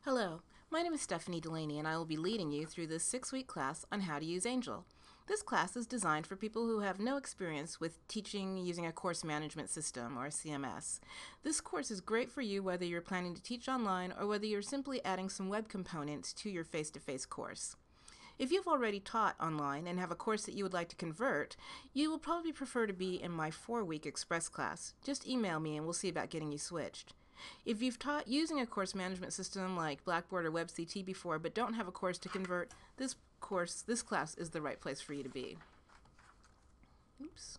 Hello, my name is Stephanie Delaney and I will be leading you through this 6-week class on how to use Angel. This class is designed for people who have no experience with teaching using a course management system or a CMS. This course is great for you whether you're planning to teach online or whether you're simply adding some web components to your face-to-face course. If you've already taught online and have a course that you would like to convert, you will probably prefer to be in my 4-week express class. Just email me and we'll see about getting you switched. If you've taught using a course management system like Blackboard or WebCT before but don't have a course to convert, this class is the right place for you to be. Oops.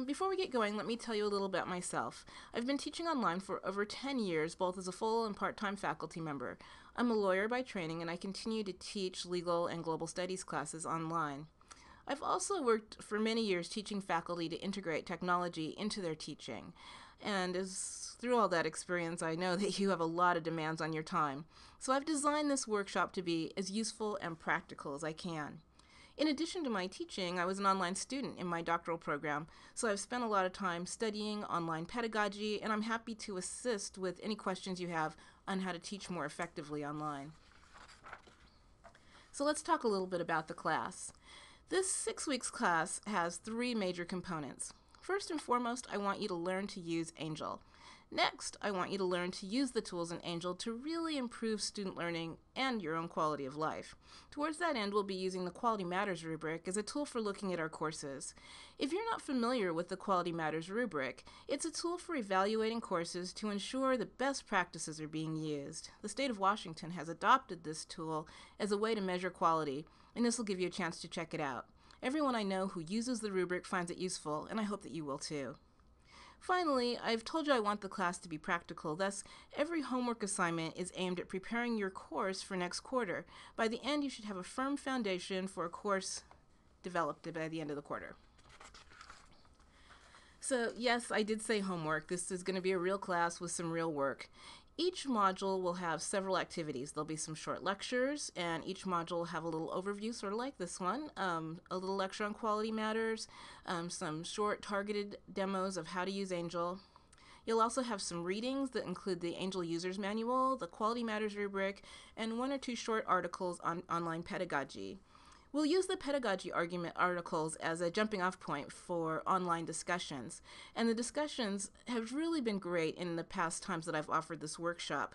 Before we get going, let me tell you a little about myself. I've been teaching online for over 10 years, both as a full and part-time faculty member. I'm a lawyer by training, and I continue to teach legal and global studies classes online. I've also worked for many years teaching faculty to integrate technology into their teaching. And through all that experience, I know that you have a lot of demands on your time. So I've designed this workshop to be as useful and practical as I can. In addition to my teaching, I was an online student in my doctoral program, so I've spent a lot of time studying online pedagogy, and I'm happy to assist with any questions you have on how to teach more effectively online. So let's talk a little bit about the class. This 6 weeks class has 3 major components. First and foremost, I want you to learn to use Angel. Next, I want you to learn to use the tools in Angel to really improve student learning and your own quality of life. Towards that end, we'll be using the Quality Matters rubric as a tool for looking at our courses. If you're not familiar with the Quality Matters rubric, it's a tool for evaluating courses to ensure the best practices are being used. The state of Washington has adopted this tool as a way to measure quality, and this will give you a chance to check it out. Everyone I know who uses the rubric finds it useful, and I hope that you will too. Finally, I've told you I want the class to be practical, thus every homework assignment is aimed at preparing your course for next quarter. By the end, you should have a firm foundation for a course developed by the end of the quarter. So yes, I did say homework. This is going to be a real class with some real work. Each module will have several activities. There'll be some short lectures, and each module will have a little overview, sort of like this one, a little lecture on quality matters, some short targeted demos of how to use Angel. You'll also have some readings that include the Angel User's Manual, the Quality Matters rubric, and 1 or 2 short articles on online pedagogy. We'll use the pedagogy argument articles as a jumping off point for online discussions, and the discussions have really been great in the past times that I've offered this workshop.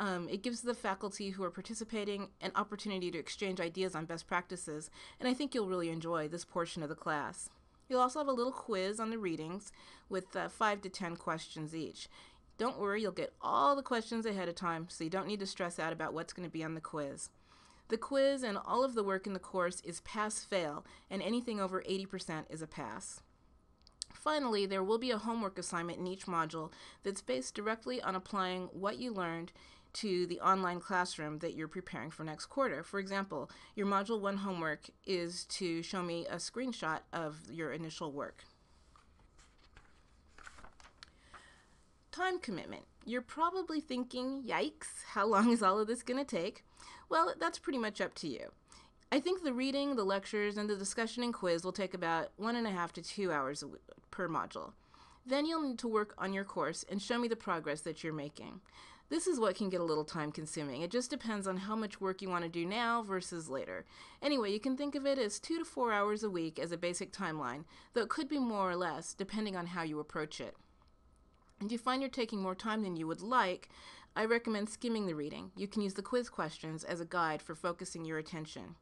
It gives the faculty who are participating an opportunity to exchange ideas on best practices, and I think you'll really enjoy this portion of the class. You'll also have a little quiz on the readings with 5 to 10 questions each. Don't worry, you'll get all the questions ahead of time, so you don't need to stress out about what's going to be on the quiz. The quiz and all of the work in the course is pass-fail, and anything over 80% is a pass. Finally, there will be a homework assignment in each module that's based directly on applying what you learned to the online classroom that you're preparing for next quarter. For example, your Module 1 homework is to show me a screenshot of your initial work. Time commitment. You're probably thinking, yikes, how long is all of this going to take? Well, that's pretty much up to you. I think the reading, the lectures, and the discussion and quiz will take about 1.5 to 2 hours per module. Then you'll need to work on your course and show me the progress that you're making. This is what can get a little time consuming. It just depends on how much work you want to do now versus later. Anyway, you can think of it as 2 to 4 hours a week as a basic timeline, though it could be more or less depending on how you approach it. If you find you're taking more time than you would like, I recommend skimming the reading. You can use the quiz questions as a guide for focusing your attention.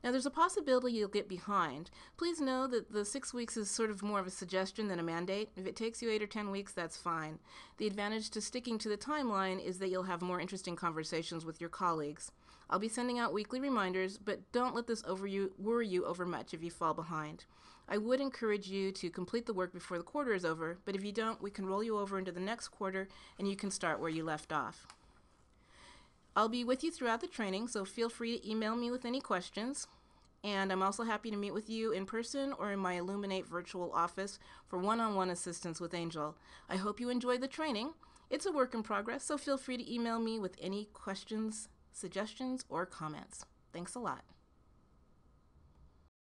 Now, there's a possibility you'll get behind. Please know that the 6 weeks is sort of more of a suggestion than a mandate. If it takes you 8 or 10 weeks, that's fine. The advantage to sticking to the timeline is that you'll have more interesting conversations with your colleagues. I'll be sending out weekly reminders, but don't let this worry you over much if you fall behind. I would encourage you to complete the work before the quarter is over, but if you don't, we can roll you over into the next quarter and you can start where you left off. I'll be with you throughout the training, so feel free to email me with any questions. And I'm also happy to meet with you in person or in my Elluminate virtual office for one-on-one assistance with Angel. I hope you enjoyed the training. It's a work in progress, so feel free to email me with any questions, suggestions, or comments. Thanks a lot.